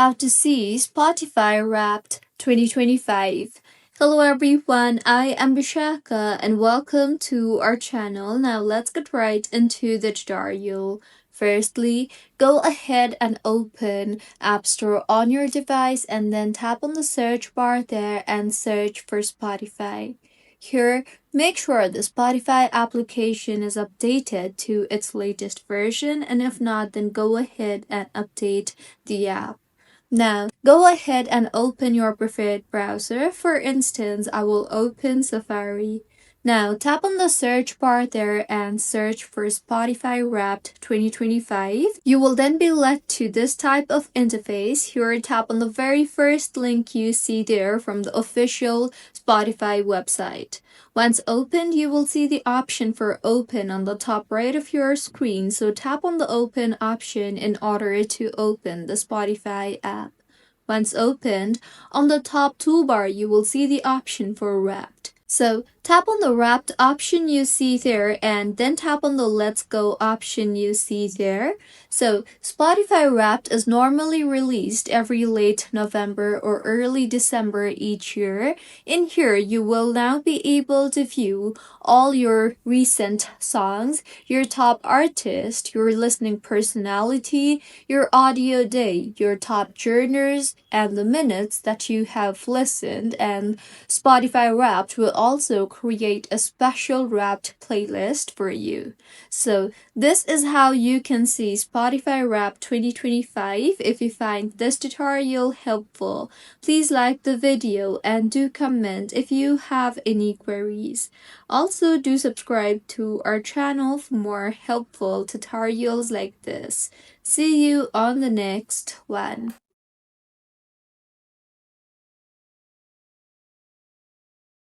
How to see Spotify Wrapped 2025. Hello everyone, I am Bishaka and welcome to our channel. Now let's get right into the tutorial. Firstly, go ahead and open App Store on your device and then tap on the search bar there and search for Spotify. Here, make sure the Spotify application is updated to its latest version, and if not, then go ahead and update the app. Now, go ahead and open your preferred browser. For instance, I will open Safari. Now, tap on the search bar there and search for Spotify Wrapped 2025. You will then be led to this type of interface. Here, tap on the very first link you see there from the official Spotify website. Once opened, you will see the option for open on the top right of your screen, so tap on the open option in order to open the Spotify app. Once opened, on the top toolbar you will see the option for Wrapped. So tap on the Wrapped option you see there and then tap on the Let's Go option you see there. So Spotify Wrapped is normally released every late November or early December each year. In here, you will now be able to view all your recent songs, your top artist, your listening personality, your audio day, your top journers, and the minutes that you have listened. And Spotify Wrapped will also create a special Wrapped playlist for you. So this is how you can see Spotify Wrapped 2025. If you find this tutorial helpful, please like the video and do comment if you have any queries. Also, do subscribe to our channel for more helpful tutorials like this. See you on the next one.